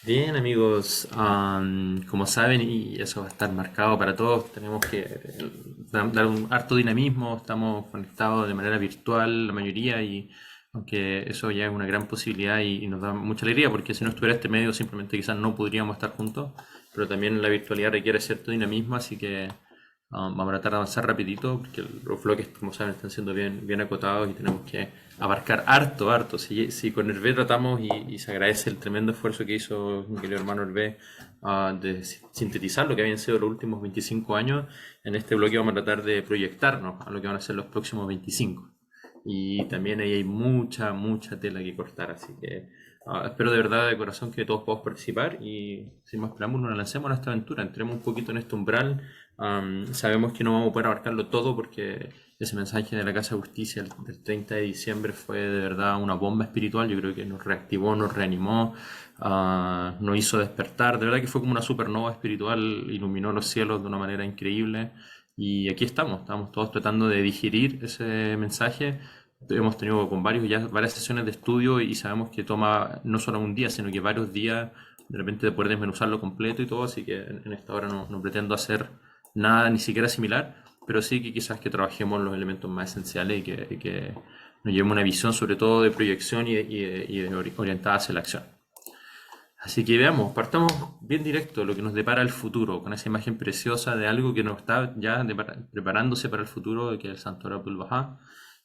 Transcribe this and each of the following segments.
Bien, amigos, como saben, y eso va a estar marcado para todos, tenemos que dar un harto dinamismo, estamos conectados de manera virtual la mayoría y aunque eso ya es una gran posibilidad y nos da mucha alegría porque si no estuviera este medio simplemente quizás no podríamos estar juntos, pero también la virtualidad requiere cierto dinamismo, así que vamos a tratar de avanzar rapidito porque los bloques, como saben, están siendo bien acotados y tenemos que abarcar harto. Si con Hervé tratamos y se agradece el tremendo esfuerzo que hizo mi querido hermano Hervé de sintetizar lo que habían sido los últimos 25 años, en este bloque vamos a tratar de proyectarnos a lo que van a ser los próximos 25. Y también ahí hay mucha tela que cortar, así que espero de verdad de corazón que todos podamos participar y sin más preámbulos nos lancemos a esta aventura, entremos un poquito en este umbral. Sabemos que no vamos a poder abarcarlo todo porque ese mensaje de la Casa de Justicia del 30 de diciembre fue de verdad una bomba espiritual. Yo creo que nos reactivó, nos reanimó, nos hizo despertar. De verdad que fue como una supernova espiritual, iluminó los cielos de una manera increíble. Y aquí estamos todos tratando de digerir ese mensaje. Hemos tenido con varias sesiones de estudio y sabemos que toma no solo un día, sino que varios días de repente de poder desmenuzarlo completo y todo. Así que en esta hora no pretendo hacer nada ni siquiera similar, pero sí que quizás que trabajemos los elementos más esenciales y que nos llevemos una visión sobre todo de proyección y orientada hacia la acción. Así que veamos, partamos bien directo lo que nos depara el futuro, con esa imagen preciosa de algo que nos está ya preparándose para el futuro, que es el Santoral Abdul Baha,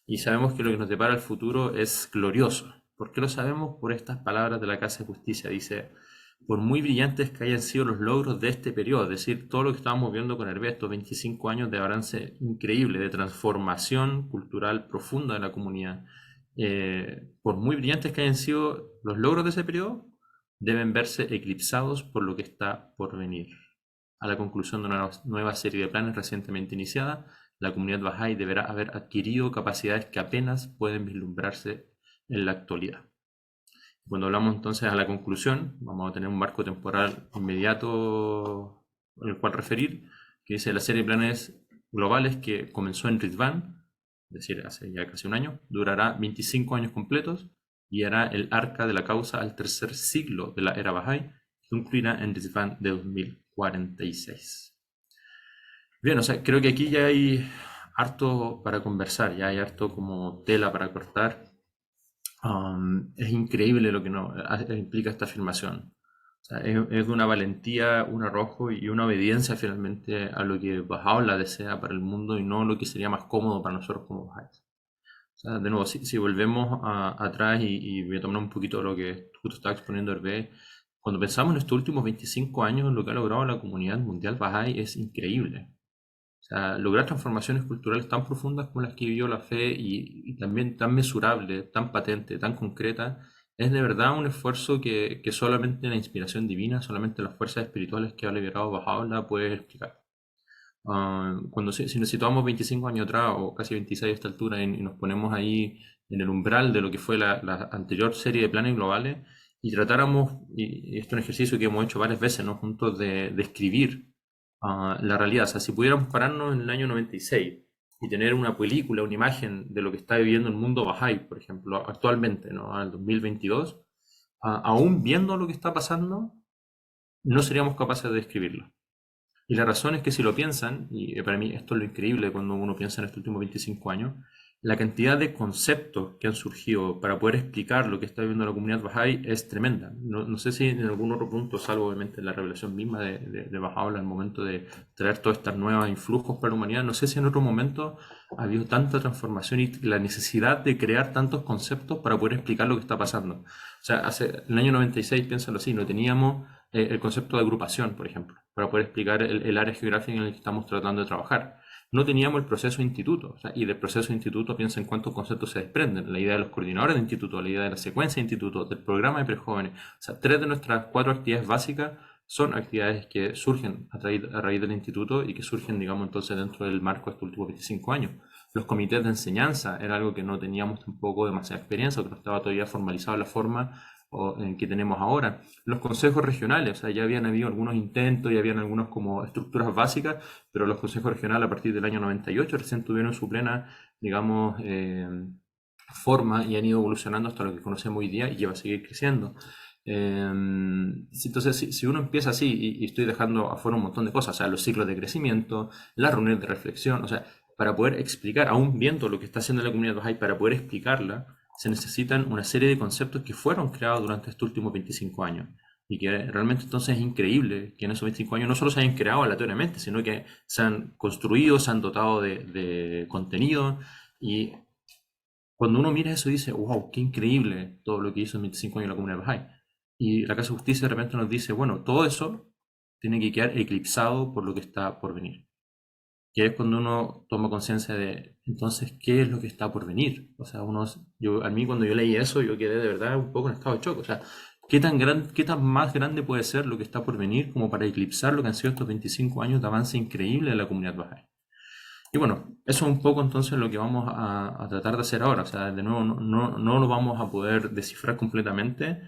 y sabemos que lo que nos depara el futuro es glorioso. ¿Por qué lo sabemos? Por estas palabras de la Casa de Justicia. Dice, por muy brillantes que hayan sido los logros de este periodo, es decir, todo lo que estábamos viendo con Hervé, estos 25 años de avance increíble, de transformación cultural profunda de la comunidad, por muy brillantes que hayan sido los logros de ese periodo, deben verse eclipsados por lo que está por venir. A la conclusión de una nueva serie de planes recientemente iniciada, la comunidad Bahá'í deberá haber adquirido capacidades que apenas pueden vislumbrarse en la actualidad. Cuando hablamos entonces a la conclusión, vamos a tener un marco temporal inmediato al cual referir, que dice la serie de planes globales que comenzó en Ridvan, es decir, hace ya casi un año, durará 25 años completos y hará el arca de la causa al tercer siglo de la era Bahá'í, que concluirá en Ridvan de 2046. Bien, o sea, creo que aquí ya hay harto para conversar, ya hay harto como tela para cortar. Es increíble lo que implica esta afirmación. O sea, es de una valentía, un arrojo y una obediencia finalmente a lo que Bahá'u'lláh desea para el mundo y no lo que sería más cómodo para nosotros como Bahá'ís. O sea, de nuevo, si volvemos atrás y voy a tomar un poquito de lo que justo estaba exponiendo Hervé, cuando pensamos en estos últimos 25 años, lo que ha logrado la comunidad mundial Bahá'í es increíble. O sea, lograr transformaciones culturales tan profundas como las que vivió la fe y también tan mesurable, tan patente, tan concreta, es de verdad un esfuerzo que solamente la inspiración divina, solamente las fuerzas espirituales que ha liberado Bahá'u'lláh puede explicar. Si nos situamos 25 años atrás o casi 26 a esta altura y nos ponemos ahí en el umbral de lo que fue la anterior serie de planes globales y tratáramos, y esto es un ejercicio que hemos hecho varias veces, ¿no? Juntos de escribir la realidad. O sea, si pudiéramos pararnos en el año 96 y tener una película, una imagen de lo que está viviendo el mundo Bahá'í, por ejemplo, actualmente, ¿no? Al 2022, aún viendo lo que está pasando, no seríamos capaces de describirlo. Y la razón es que si lo piensan, y para mí esto es lo increíble cuando uno piensa en estos últimos 25 años, la cantidad de conceptos que han surgido para poder explicar lo que está viviendo la comunidad Bahá'í es tremenda. No sé si en algún otro punto, salvo obviamente la revelación misma de Bahá'u'lláh al momento de traer todas estas nuevas influjos para la humanidad, no sé si en otro momento ha habido tanta transformación y la necesidad de crear tantos conceptos para poder explicar lo que está pasando. O sea, en el año 96, piénsalo así, no teníamos el concepto de agrupación, por ejemplo, para poder explicar el área geográfica en la que estamos tratando de trabajar. No teníamos el proceso de instituto, o sea, y del proceso de instituto piensa en cuántos conceptos se desprenden, la idea de los coordinadores de instituto, la idea de la secuencia de instituto, del programa de prejóvenes. O sea, tres de nuestras cuatro actividades básicas son actividades que surgen a raíz del instituto y que surgen, digamos, entonces dentro del marco de estos últimos 25 años. Los comités de enseñanza era algo que no teníamos tampoco demasiada experiencia, que no estaba todavía formalizado la forma en que tenemos ahora. Los consejos regionales, o sea, ya habían habido algunos intentos, ya habían algunas como estructuras básicas, pero los consejos regionales a partir del año 98 recién tuvieron su plena, digamos, forma y han ido evolucionando hasta lo que conocemos hoy día y que va a seguir creciendo. entonces, si uno empieza así, y estoy dejando afuera un montón de cosas, o sea, los ciclos de crecimiento, las reuniones de reflexión, o sea, para poder explicar, aún viendo lo que está haciendo la comunidad Bahá'í, para poder explicarla, se necesitan una serie de conceptos que fueron creados durante estos últimos 25 años. Y que realmente entonces es increíble que en esos 25 años no solo se hayan creado aleatoriamente, sino que se han construido, se han dotado de contenido. Y cuando uno mira eso dice, wow, qué increíble todo lo que hizo en 25 años la comunidad Bahá'í. Y la Casa de Justicia de repente nos dice, bueno, todo eso tiene que quedar eclipsado por lo que está por venir. Que es cuando uno toma conciencia de, entonces, ¿qué es lo que está por venir? O sea, a mí cuando yo leí eso, yo quedé de verdad un poco en estado de shock. O sea, ¿qué tan más grande puede ser lo que está por venir como para eclipsar lo que han sido estos 25 años de avance increíble de la comunidad Bahá'í? Y bueno, eso es un poco entonces lo que vamos a tratar de hacer ahora. O sea, de nuevo, no lo vamos a poder descifrar completamente.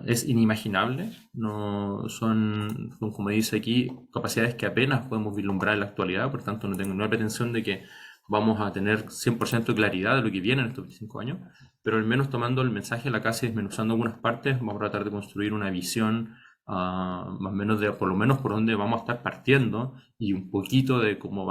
Es inimaginable. No, son, como dice aquí, capacidades que apenas podemos vislumbrar en la actualidad. Por tanto, no tengo ninguna pretensión de que vamos a tener 100% claridad de lo que viene en estos 25 años. Pero al menos tomando el mensaje de la casa y desmenuzando algunas partes, vamos a tratar de construir una visión más o menos de por lo menos por dónde vamos a estar partiendo y un poquito de cómo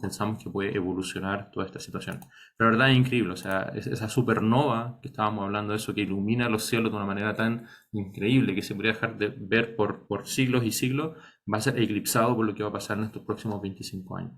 pensamos que puede evolucionar toda esta situación. Pero la verdad es increíble, o sea, esa supernova que estábamos hablando de eso, que ilumina los cielos de una manera tan increíble que se podría dejar de ver por siglos y siglos, va a ser eclipsado por lo que va a pasar en estos próximos 25 años.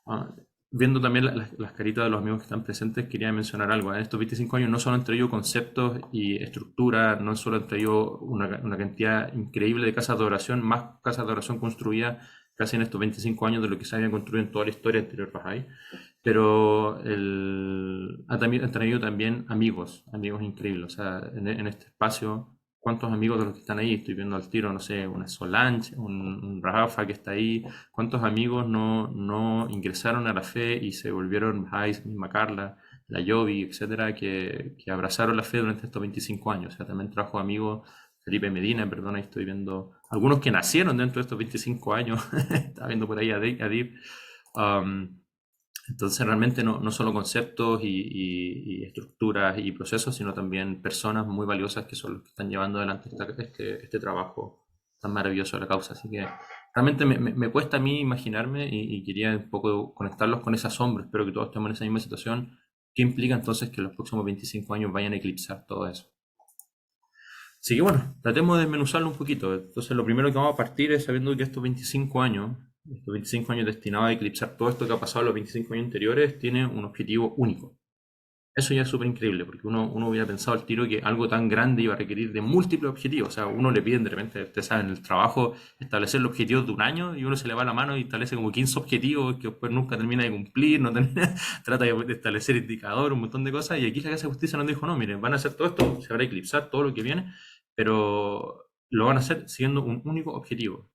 Ah, Viendo también las caritas de los amigos que están presentes, quería mencionar algo. En estos 25 años no solo han traído conceptos y estructura, no solo han traído una cantidad increíble de casas de oración, más casas de oración construidas casi en estos 25 años de lo que se había construido en toda la historia anterior Bahá'í, pero han traído también amigos increíbles. O sea, en este espacio, ¿cuántos amigos de los que están ahí? Estoy viendo al tiro, no sé, una Solange, un Rafa que está ahí. ¿Cuántos amigos no ingresaron a la fe y se volvieron Bahá'ís, misma Carla, la Yobi, etcétera, que abrazaron la fe durante estos 25 años? O sea, también trajo amigos, Felipe Medina, perdona, ahí estoy viendo algunos que nacieron dentro de estos 25 años. Estaba viendo por ahí a Adib. Um, entonces realmente no solo conceptos y estructuras y procesos, sino también personas muy valiosas que son los que están llevando adelante este trabajo tan maravilloso de la causa. Así que realmente me cuesta a mí imaginarme y quería un poco conectarlos con ese asombro. Espero que todos estemos en esa misma situación. ¿Qué implica entonces que los próximos 25 años vayan a eclipsar todo eso? Así que bueno, tratemos de desmenuzarlo un poquito. Entonces lo primero que vamos a partir es sabiendo que estos 25 años destinados a eclipsar todo esto que ha pasado en los 25 años anteriores, tiene un objetivo único. Eso ya es súper increíble, porque uno hubiera pensado al tiro que algo tan grande iba a requerir de múltiples objetivos. O sea, uno le piden de repente, ustedes saben, en el trabajo, establecer los objetivos de un año y uno se le va la mano y establece como 15 objetivos que después nunca termina de cumplir, no termina, trata de establecer indicadores, un montón de cosas. Y aquí la Casa de Justicia nos dijo, no, miren, van a hacer todo esto, se va a eclipsar todo lo que viene, pero lo van a hacer siguiendo un único objetivo.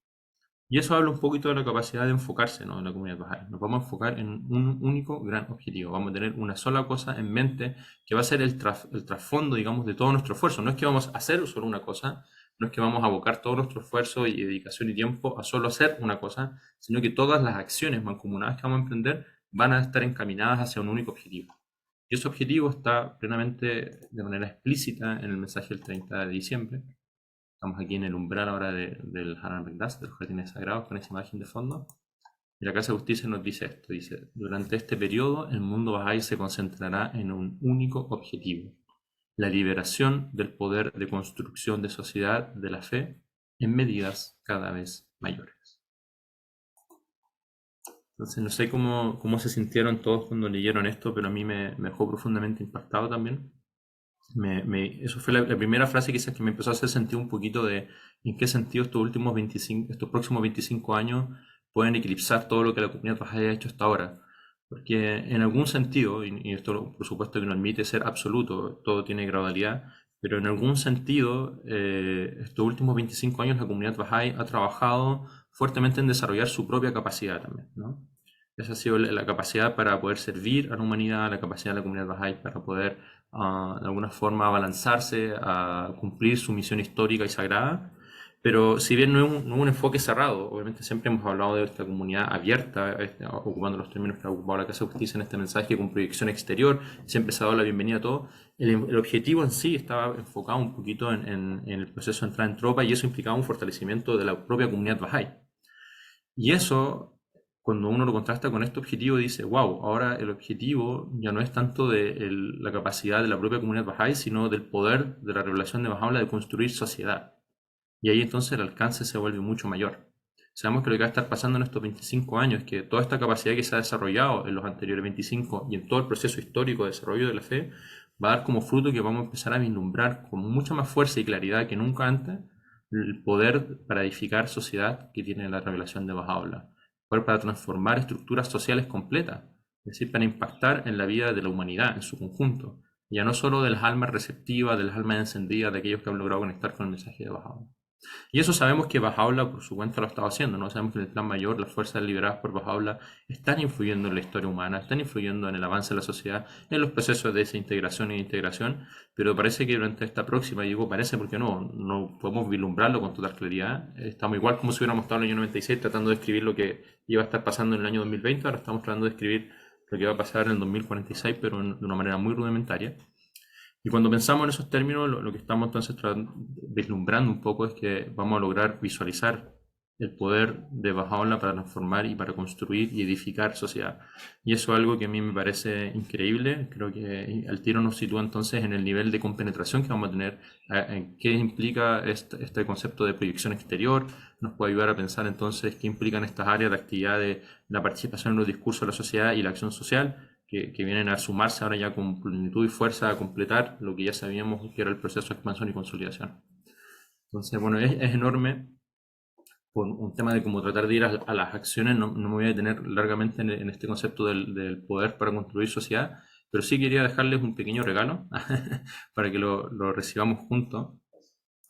Y eso habla un poquito de la capacidad de enfocarse, ¿no?, en la comunidad Bahá'í. Nos vamos a enfocar en un único gran objetivo. Vamos a tener una sola cosa en mente que va a ser el trasfondo, digamos, de todo nuestro esfuerzo. No es que vamos a hacer solo una cosa, no es que vamos a abocar todo nuestro esfuerzo y dedicación y tiempo a solo hacer una cosa, sino que todas las acciones mancomunadas que vamos a emprender van a estar encaminadas hacia un único objetivo. Y ese objetivo está plenamente, de manera explícita, en el mensaje del 30 de diciembre. Estamos aquí en el umbral ahora del Haram Ekdas, de los jardines sagrados, con esa imagen de fondo. Y la Casa de Justicia nos dice esto, dice, durante este periodo el mundo Bahá'í se concentrará en un único objetivo, la liberación del poder de construcción de sociedad de la fe en medidas cada vez mayores. Entonces no sé cómo se sintieron todos cuando leyeron esto, pero a mí me dejó profundamente impactado también. Eso fue la primera frase quizás que me empezó a hacer sentir un poquito de en qué sentido estos próximos 25 años pueden eclipsar todo lo que la comunidad Bahá'í ha hecho hasta ahora. Porque en algún sentido, y esto por supuesto que no admite ser absoluto, todo tiene gradualidad, pero en algún sentido, estos últimos 25 años la comunidad Bahá'í ha trabajado fuertemente en desarrollar su propia capacidad también, ¿no? Esa ha sido la capacidad para poder servir a la humanidad, la capacidad de la comunidad Bahá'í para poder de alguna forma abalanzarse a cumplir su misión histórica y sagrada. Pero si bien no es un enfoque cerrado, obviamente siempre hemos hablado de esta comunidad abierta, ocupando los términos que ha ocupado la Casa de Justicia en este mensaje, con proyección exterior, siempre se ha dado la bienvenida a todo. El objetivo en sí estaba enfocado un poquito en el proceso de entrada en tropa, y eso implicaba un fortalecimiento de la propia comunidad Bahá'í. Y eso, cuando uno lo contrasta con este objetivo, dice, wow, ahora el objetivo ya no es tanto de la capacidad de la propia comunidad Bahá'í, sino del poder de la revelación de Bahá'u'lláh de construir sociedad. Y ahí entonces el alcance se vuelve mucho mayor. Sabemos que lo que va a estar pasando en estos 25 años es que toda esta capacidad que se ha desarrollado en los anteriores 25 y en todo el proceso histórico de desarrollo de la fe va a dar como fruto que vamos a empezar a vislumbrar con mucha más fuerza y claridad que nunca antes el poder para edificar sociedad que tiene la revelación de Bahá'u'lláh, poder para transformar estructuras sociales completas, es decir, para impactar en la vida de la humanidad en su conjunto, ya no solo de las almas receptivas, de las almas encendidas, de aquellos que han logrado conectar con el mensaje de Bahá'u'lláh. Y eso sabemos que Bahá'u'lláh por su cuenta lo estaba haciendo, ¿no? Sabemos que en el plan mayor las fuerzas liberadas por Bahá'u'lláh están influyendo en la historia humana, están influyendo en el avance de la sociedad, en los procesos de desintegración e integración, pero parece que durante esta próxima, y digo parece porque no podemos vislumbrarlo con total claridad. Estamos igual como si hubiéramos estado en el año 96 tratando de escribir lo que iba a estar pasando en el año 2020, ahora estamos tratando de escribir lo que va a pasar en el 2046, pero de una manera muy rudimentaria. Y cuando pensamos en esos términos, lo que estamos entonces vislumbrando un poco es que vamos a lograr visualizar el poder de Bahá'u'lláh para transformar y para construir y edificar sociedad. Y eso es algo que a mí me parece increíble. Creo que al tiro nos sitúa entonces en el nivel de compenetración que vamos a tener, en qué implica este concepto de proyección exterior, nos puede ayudar a pensar entonces qué implican estas áreas de actividad de la participación en los discursos de la sociedad y la acción social, que vienen a sumarse ahora ya con plenitud y fuerza a completar lo que ya sabíamos que era el proceso de expansión y consolidación. Entonces, bueno, es enorme. Por un tema de cómo tratar de ir a las acciones, no me voy a detener largamente en este concepto del poder para construir sociedad, pero sí quería dejarles un pequeño regalo para que lo recibamos juntos.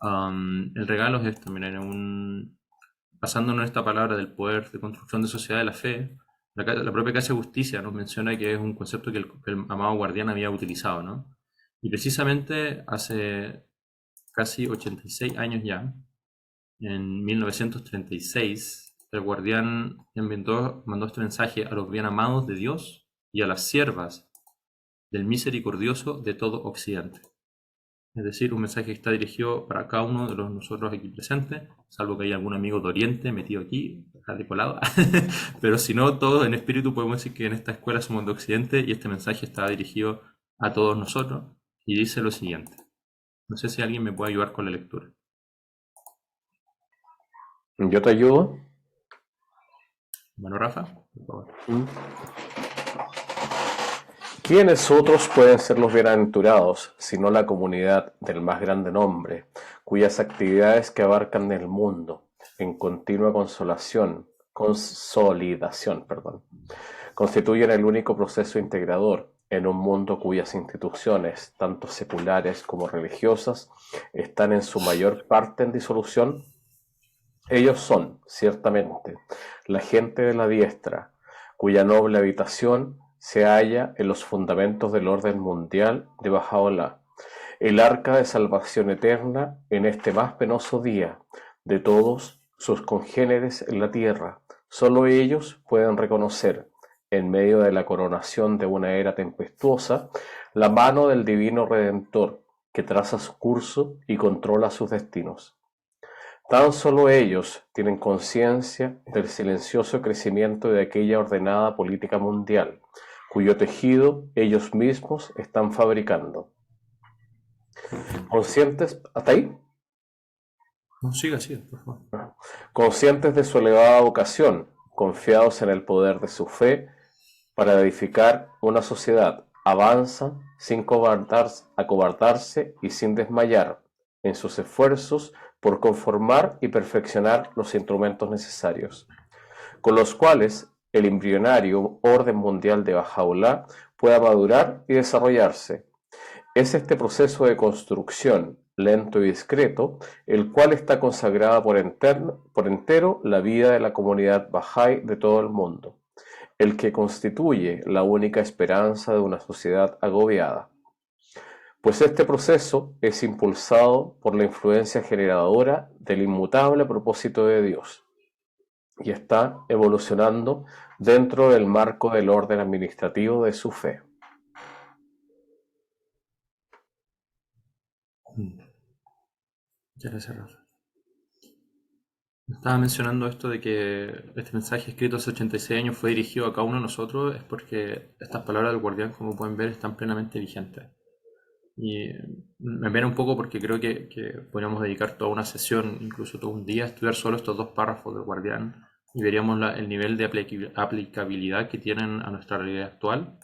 El regalo es esto, miren, basándonos en esta palabra del poder de construcción de sociedad de la fe, la propia Casa de Justicia nos menciona que es un concepto que el amado Guardián había utilizado, ¿no? Y precisamente hace casi 86 años ya, en 1936, el Guardián mandó este mensaje a los bien amados de Dios y a las siervas del misericordioso de todo Occidente. Es decir, un mensaje que está dirigido para cada uno de nosotros aquí presentes, salvo que haya algún amigo de Oriente metido aquí, de colado. Pero si no, todos en espíritu podemos decir que en esta escuela somos de Occidente y este mensaje está dirigido a todos nosotros y dice lo siguiente. No sé si alguien me puede ayudar con la lectura. Yo te ayudo. Bueno, Rafa, por favor. ¿Quiénes otros pueden ser los bienaventurados, sino la comunidad del más grande nombre, cuyas actividades que abarcan el mundo, en continua consolidación, constituyen el único proceso integrador en un mundo cuyas instituciones, tanto seculares como religiosas, están en su mayor parte en disolución? Ellos son, ciertamente, la gente de la diestra, cuya noble habitación se halla en los fundamentos del orden mundial de Bahá'u'lláh, el arca de salvación eterna en este más penoso día de todos sus congéneres en la tierra. Solo ellos pueden reconocer, en medio de la coronación de una era tempestuosa, la mano del divino Redentor que traza su curso y controla sus destinos. Tan solo ellos tienen conciencia del silencioso crecimiento de aquella ordenada política mundial, cuyo tejido ellos mismos están fabricando. Conscientes, ¿hasta ahí? No, siga, por favor. Conscientes de su elevada vocación, confiados en el poder de su fe para edificar una sociedad, avanzan sin acobardarse y sin desmayar en sus esfuerzos por conformar y perfeccionar los instrumentos necesarios, con los cuales el embrionario orden mundial de Bahá'u'lláh pueda madurar y desarrollarse. Es este proceso de construcción, lento y discreto, el cual está consagrada por entero la vida de la comunidad Bahá'í de todo el mundo, el que constituye la única esperanza de una sociedad agobiada. Pues este proceso es impulsado por la influencia generadora del inmutable propósito de Dios y está evolucionando dentro del marco del orden administrativo de su fe. Muchas gracias, Rafa. Estaba mencionando esto de que este mensaje escrito hace 86 años fue dirigido a cada uno de nosotros, es porque estas palabras del guardián, como pueden ver, están plenamente vigentes. Y me pena un poco porque creo que podríamos dedicar toda una sesión, incluso todo un día, a estudiar solo estos dos párrafos del guardián y veríamos el nivel de aplicabilidad que tienen a nuestra realidad actual.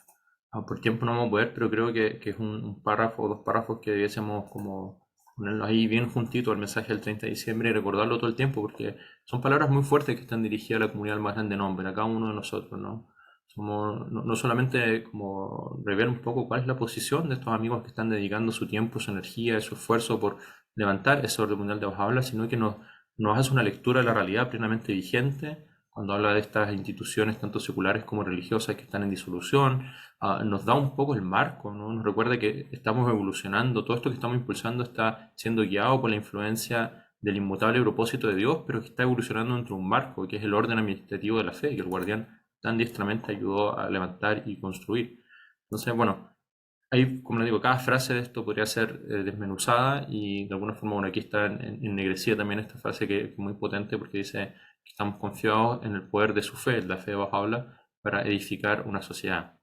Por tiempo no vamos a poder, pero creo que es un párrafo o dos párrafos que debiésemos como ponerlo ahí bien juntito al mensaje del 30 de diciembre y recordarlo todo el tiempo, porque son palabras muy fuertes que están dirigidas a la comunidad más grande nombre, a cada uno de nosotros, ¿no? Somos, no solamente como rever un poco cuál es la posición de estos amigos que están dedicando su tiempo, su energía, su esfuerzo por levantar ese orden mundial de baja habla, sino que nos hace una lectura de la realidad plenamente vigente cuando habla de estas instituciones tanto seculares como religiosas que están en disolución. Nos da un poco el marco, ¿no? Nos recuerda que estamos evolucionando, todo esto que estamos impulsando está siendo guiado por la influencia del inmutable propósito de Dios, pero que está evolucionando dentro de un marco, que es el orden administrativo de la fe, que el guardián tan diestramente ayudó a levantar y construir. Entonces, bueno, hay, como les digo, cada frase de esto podría ser desmenuzada y de alguna forma, bueno, aquí está ennegrecida también esta frase que es muy potente porque dice que estamos confiados en el poder de su fe, la fe de baja habla, para edificar una sociedad.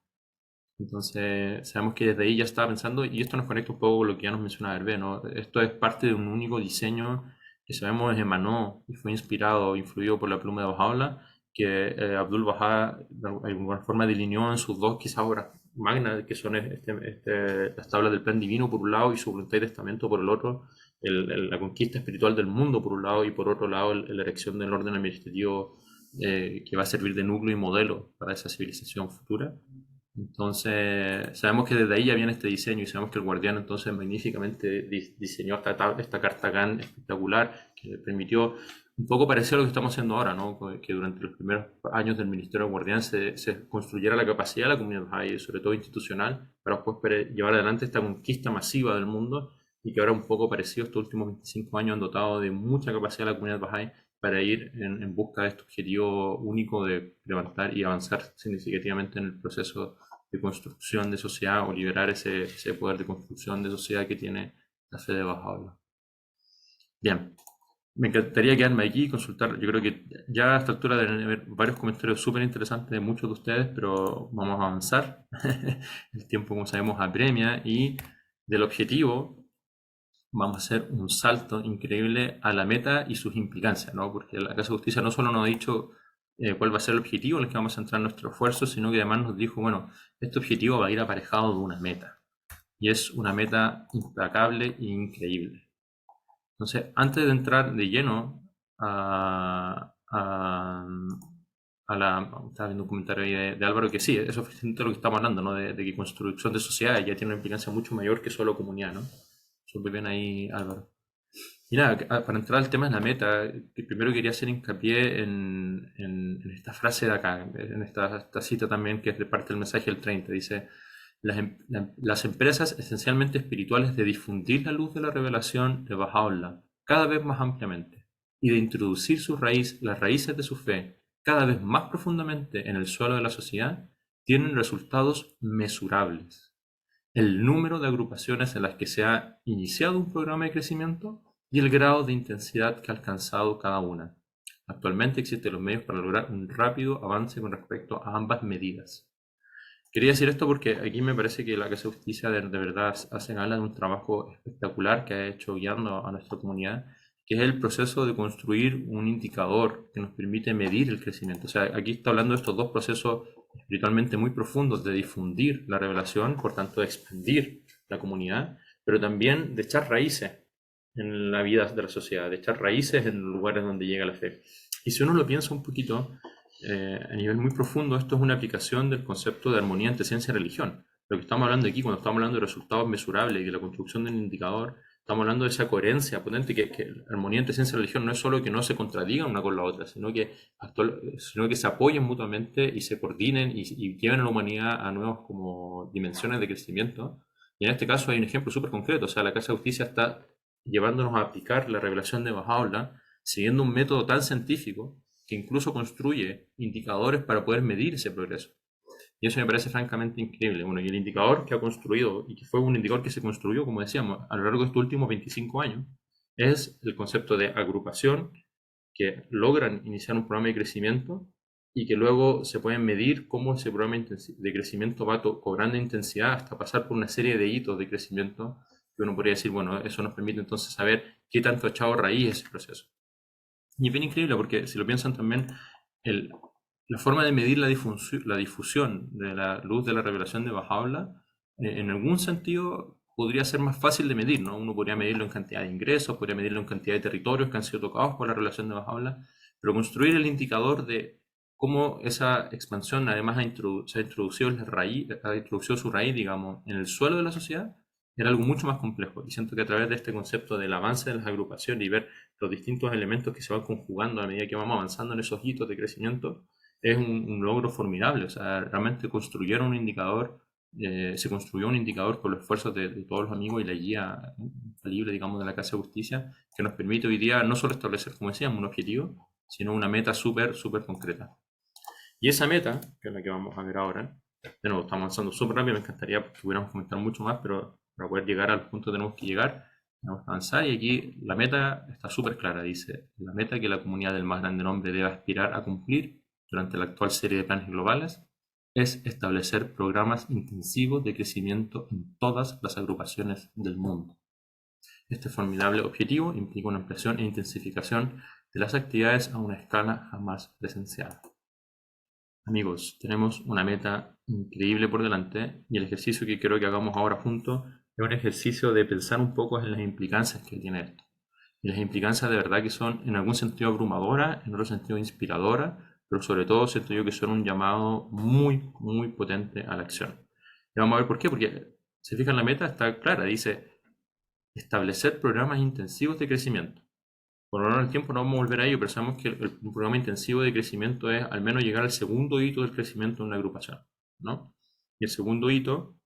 Entonces, sabemos que desde ahí ya estaba pensando, y esto nos conecta un poco con lo que ya nos mencionaba Hervé, ¿no? Esto es parte de un único diseño que sabemos emanó y fue inspirado, influido por la pluma de Bahá'u'lláh, que Abdul Bahá de alguna forma delineó en sus dos quizás obras magnas, que son las tablas del plan divino por un lado y su voluntad y testamento por el otro, la conquista espiritual del mundo por un lado y por otro lado la erección del orden administrativo que va a servir de núcleo y modelo para esa civilización futura. Entonces, sabemos que desde ahí ya viene este diseño y sabemos que el Guardián entonces magníficamente diseñó esta carta GAN espectacular que le permitió un poco parecer a lo que estamos haciendo ahora, ¿no? Que durante los primeros años del Ministerio del Guardián se construyera la capacidad de la comunidad Bahá'í, sobre todo institucional, para después llevar adelante esta conquista masiva del mundo y que ahora un poco parecido estos últimos 25 años han dotado de mucha capacidad a la comunidad Bahá'í para ir en busca de este objetivo único de levantar y avanzar significativamente en el proceso de construcción de sociedad o liberar ese poder de construcción de sociedad que tiene la fe de Bahá'u'lláh. Bien, me encantaría quedarme aquí y consultar. Yo creo que ya a esta altura deben haber varios comentarios súper interesantes de muchos de ustedes, pero vamos a avanzar. El tiempo, como sabemos, apremia y del objetivo vamos a hacer un salto increíble a la meta y sus implicancias, ¿no? Porque la Casa de Justicia no solo nos ha dicho cuál va a ser el objetivo en el que vamos a centrar nuestro esfuerzo, sino que además nos dijo, bueno, este objetivo va a ir aparejado de una meta. Y es una meta implacable e increíble. Entonces, antes de entrar de lleno estaba viendo un comentario ahí de Álvaro que sí, eso es de lo que estamos hablando, ¿no? De que construcción de sociedad ya tiene una implicancia mucho mayor que solo comunidad, ¿no? Súper bien ahí, Álvaro. Y nada, para entrar al tema de la meta, que primero quería hacer hincapié en esta frase de acá, en esta cita también que es de parte del mensaje del 30. Dice, las empresas esencialmente espirituales de difundir la luz de la revelación de Bahá'u'lláh cada vez más ampliamente y de introducir las raíces de su fe cada vez más profundamente en el suelo de la sociedad, tienen resultados mesurables. El número de agrupaciones en las que se ha iniciado un programa de crecimiento y el grado de intensidad que ha alcanzado cada una. Actualmente existen los medios para lograr un rápido avance con respecto a ambas medidas. Quería decir esto porque aquí me parece que la Casa de Justicia de verdad hace gala de un trabajo espectacular que ha hecho guiando a nuestra comunidad, que es el proceso de construir un indicador que nos permite medir el crecimiento. O sea, aquí está hablando de estos dos procesos espiritualmente muy profundos de difundir la revelación, por tanto de expandir la comunidad, pero también de echar raíces en la vida de la sociedad, de echar raíces en los lugares donde llega la fe. Y si uno lo piensa un poquito, a nivel muy profundo, esto es una aplicación del concepto de armonía entre ciencia y religión. Lo que estamos hablando aquí, cuando estamos hablando de resultados mesurables y de la construcción de un indicador, estamos hablando de esa coherencia potente que armonía entre ciencia y religión no es solo que no se contradigan una con la otra, sino que se apoyen mutuamente y se coordinen y lleven a la humanidad a nuevas como dimensiones de crecimiento Y en este caso hay un ejemplo súper concreto, o sea, la Casa de Justicia está llevándonos a aplicar la revelación de Bajaola siguiendo un método tan científico que incluso construye indicadores para poder medir ese progreso. Y eso me parece francamente increíble. Bueno, y el indicador que ha construido, y que fue un indicador que se construyó, como decíamos, a lo largo de estos últimos 25 años, es el concepto de agrupación, que logran iniciar un programa de crecimiento y que luego se pueden medir cómo ese programa de crecimiento va cobrando intensidad hasta pasar por una serie de hitos de crecimiento que uno podría decir, bueno, eso nos permite entonces saber qué tanto ha echado raíz ese proceso. Y es bien increíble porque si lo piensan también, el, la forma de medir la difusión de la luz de la revelación de Bajaola, en algún sentido podría ser más fácil de medir, ¿no? Uno podría medirlo en cantidad de ingresos, podría medirlo en cantidad de territorios que han sido tocados por la revelación de Bajaola, pero construir el indicador de cómo esa expansión además se ha introducido, ha introducido su raíz, digamos, en el suelo de la sociedad, era algo mucho más complejo. Y siento que a través de este concepto del avance de las agrupaciones y ver los distintos elementos que se van conjugando a medida que vamos avanzando en esos hitos de crecimiento, es un logro formidable. O sea, realmente construyeron un indicador, se construyó un indicador con los esfuerzos de todos los amigos y la guía infalible, digamos, de la Casa de Justicia, que nos permite hoy día no solo establecer, como decíamos, un objetivo, sino una meta súper, súper concreta. Y esa meta, que es la que vamos a ver ahora, de nuevo, estamos avanzando súper rápido, me encantaría que pudiéramos comentar mucho más, pero para poder llegar al punto tenemos que llegar, tenemos que avanzar, y aquí la meta está súper clara, dice, la meta que la comunidad del más grande nombre debe aspirar a cumplir durante la actual serie de planes globales es establecer programas intensivos de crecimiento en todas las agrupaciones del mundo. Este formidable objetivo implica una ampliación e intensificación de las actividades a una escala jamás presenciada. Amigos, tenemos una meta increíble por delante y el ejercicio que quiero que hagamos ahora juntos es un ejercicio de pensar un poco en las implicancias que tiene esto. Y las implicancias de verdad que son en algún sentido abrumadoras, en otro sentido inspiradoras, pero sobre todo siento yo que son un llamado muy, muy potente a la acción. Y vamos a ver por qué, porque se fijan la meta, está clara, dice establecer programas intensivos de crecimiento. Por lo menos el tiempo no vamos a volver a ello, pero sabemos que un programa intensivo de crecimiento es al menos llegar al segundo hito del crecimiento de una agrupación, ¿no? Y el segundo hito,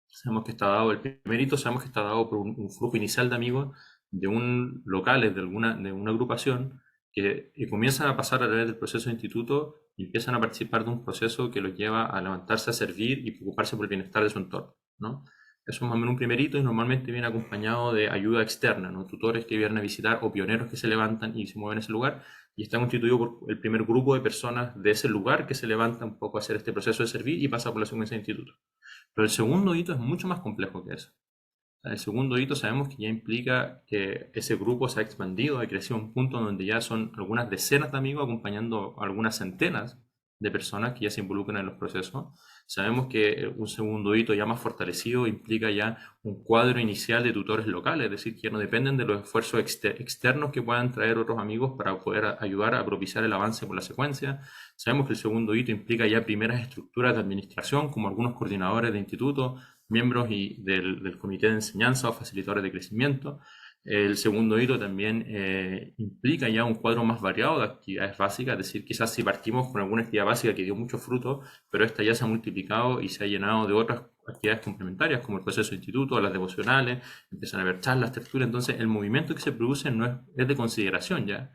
sabemos que está dado, el primer hito sabemos que está dado por un grupo inicial de amigos de un locales de una agrupación que comienzan a pasar a través del proceso de instituto y empiezan a participar de un proceso que los lleva a levantarse a servir y preocuparse por el bienestar de su entorno, ¿no? Eso es más o menos un primer hito y normalmente viene acompañado de ayuda externa, ¿no? Tutores que vienen a visitar o pioneros que se levantan y se mueven a ese lugar y está constituido por el primer grupo de personas de ese lugar que se levanta un poco a hacer este proceso de servir y pasa por la secuencia de instituto. Pero el segundo hito es mucho más complejo que eso. El segundo hito sabemos que ya implica que ese grupo se ha expandido, ha crecido a un punto donde ya son algunas decenas de amigos acompañando a algunas centenas de personas que ya se involucran en los procesos. Sabemos que un segundo hito ya más fortalecido implica ya un cuadro inicial de tutores locales, es decir, que no dependen de los esfuerzos externos que puedan traer otros amigos para poder ayudar a propiciar el avance por la secuencia. Sabemos que el segundo hito implica ya primeras estructuras de administración, como algunos coordinadores de institutos, miembros del comité de enseñanza o facilitadores de crecimiento. El segundo hito también implica ya un cuadro más variado de actividades básicas, es decir, quizás si partimos con alguna actividad básica que dio mucho fruto, pero esta ya se ha multiplicado y se ha llenado de otras actividades complementarias, como el proceso de instituto, las devocionales, empiezan a haber charlas, tertulias, entonces el movimiento que se produce es de consideración ya,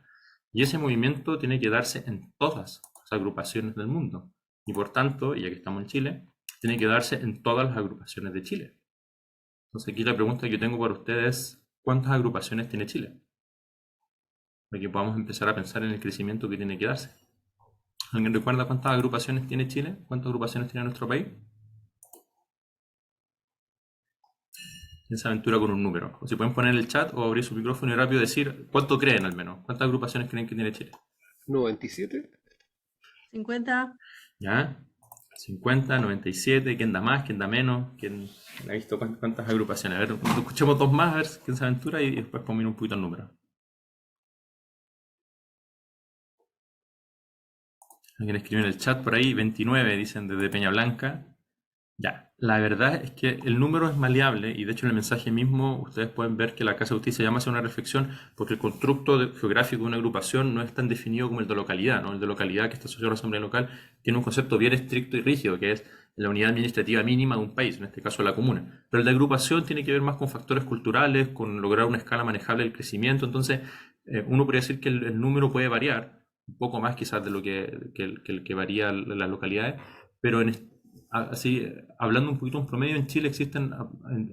y ese movimiento tiene que darse en todas las agrupaciones del mundo, y por tanto, ya que estamos en Chile, tiene que darse en todas las agrupaciones de Chile. Entonces aquí la pregunta que tengo para ustedes es, ¿cuántas agrupaciones tiene Chile? Para que podamos empezar a pensar en el crecimiento que tiene que darse. ¿Alguien recuerda cuántas agrupaciones tiene Chile? ¿Cuántas agrupaciones tiene nuestro país? ¿Quién se aventura con un número? O si pueden poner en el chat o abrir su micrófono y rápido decir cuánto creen al menos. ¿Cuántas agrupaciones creen que tiene Chile? 97. 50. ¿Ya? 50, 97, ¿quién da más? ¿Quién da menos? ¿Quién ha visto cuántas agrupaciones? A ver, escuchemos dos más, a ver quién se aventura y después ponemos un poquito el número. Alguien escribió en el chat por ahí, 29, dicen desde Peña Blanca. Ya, la verdad es que el número es maleable y de hecho en el mensaje mismo ustedes pueden ver que la Casa de Justicia llama a hacer una reflexión porque el constructo geográfico de una agrupación no es tan definido como el de localidad, ¿no? El de localidad que está asociado a la asamblea local tiene un concepto bien estricto y rígido que es la unidad administrativa mínima de un país, en este caso la comuna. Pero el de agrupación tiene que ver más con factores culturales, con lograr una escala manejable del crecimiento. Entonces, uno podría decir que el número puede variar, un poco más quizás de lo que varía las localidades, pero así, hablando un poquito en promedio, en Chile existen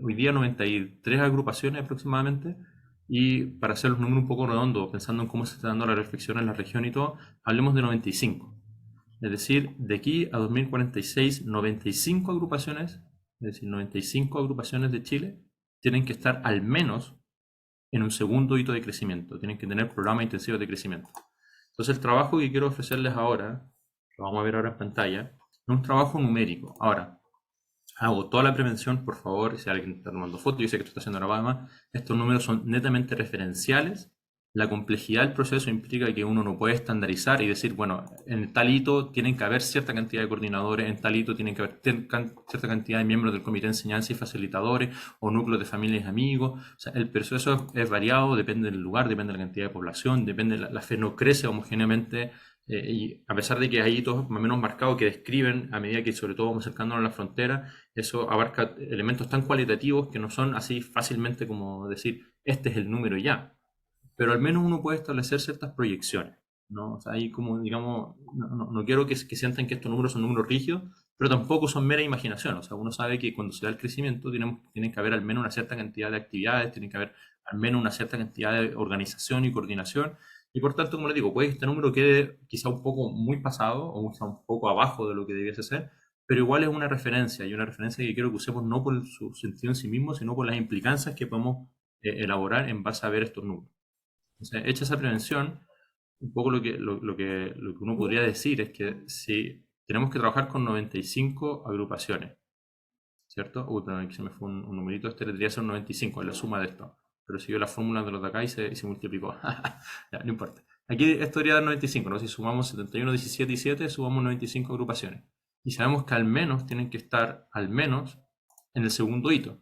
hoy día 93 agrupaciones aproximadamente, y para hacer los números un poco redondos, pensando en cómo se está dando la reflexión en la región y todo, hablemos de 95. Es decir, de aquí a 2046, 95 agrupaciones, es decir, 95 agrupaciones de Chile, tienen que estar al menos en un segundo hito de crecimiento, tienen que tener programas intensivos de crecimiento. Entonces, el trabajo que quiero ofrecerles ahora, lo vamos a ver ahora en pantalla, es un trabajo numérico. Ahora, hago toda la prevención, por favor, si alguien está tomando fotos, yo sé que esto está haciendo grabado además, estos números son netamente referenciales. La complejidad del proceso implica que uno no puede estandarizar y decir, bueno, en tal hito tienen que haber cierta cantidad de coordinadores, en tal hito tienen que haber cierta cantidad de miembros del comité de enseñanza y facilitadores o núcleos de familias y amigos. O sea, el proceso es variado, depende del lugar, depende de la cantidad de población, depende, la fe no crece homogéneamente. Y a pesar de que hay hitos más o menos marcados que describen, a medida que sobre todo vamos acercándonos a la frontera, eso abarca elementos tan cualitativos que no son así fácilmente como decir, este es el número ya. Pero al menos uno puede establecer ciertas proyecciones, ¿no? O sea, ahí como, digamos, no quiero que sientan que estos números son números rígidos, pero tampoco son mera imaginación. O sea, uno sabe que cuando se da el crecimiento tienen que haber al menos una cierta cantidad de actividades, tiene que haber al menos una cierta cantidad de organización y coordinación. Y por tanto, como les digo, puede que este número quede quizá un poco muy pasado o quizá un poco abajo de lo que debiese ser, pero igual es una referencia, y una referencia que quiero que usemos no por su sentido en sí mismo, sino por las implicancias que podemos elaborar en base a ver estos números. Entonces, hecha esa prevención, un poco lo que uno podría decir es que si tenemos que trabajar con 95 agrupaciones, ¿cierto? Uy, perdón, aquí se me fue un numerito, este debería ser un 95, es la suma de esto. Pero siguió la fórmula de los de acá y se multiplicó. Ya, no importa. Aquí esto debería dar 95, ¿no? Si sumamos 71, 17 y 7, sumamos 95 agrupaciones. Y sabemos que al menos tienen que estar, al menos, en el segundo hito.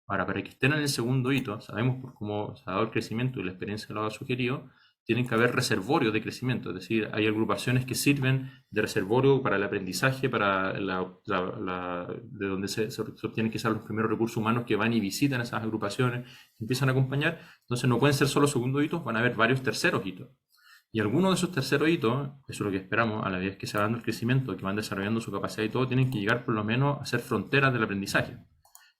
Ahora, para que estén en el segundo hito, sabemos por cómo se ha dado el crecimiento y la experiencia lo ha sugerido, tienen que haber reservorios de crecimiento, es decir, hay agrupaciones que sirven de reservorio para el aprendizaje, para de donde se obtienen quizás los primeros recursos humanos que van y visitan esas agrupaciones, que empiezan a acompañar. Entonces no pueden ser solo segundos hitos, van a haber varios terceros hitos. Y algunos de esos terceros hitos, eso es lo que esperamos, a la vez que se va dando el crecimiento, que van desarrollando su capacidad y todo, tienen que llegar por lo menos a ser fronteras del aprendizaje.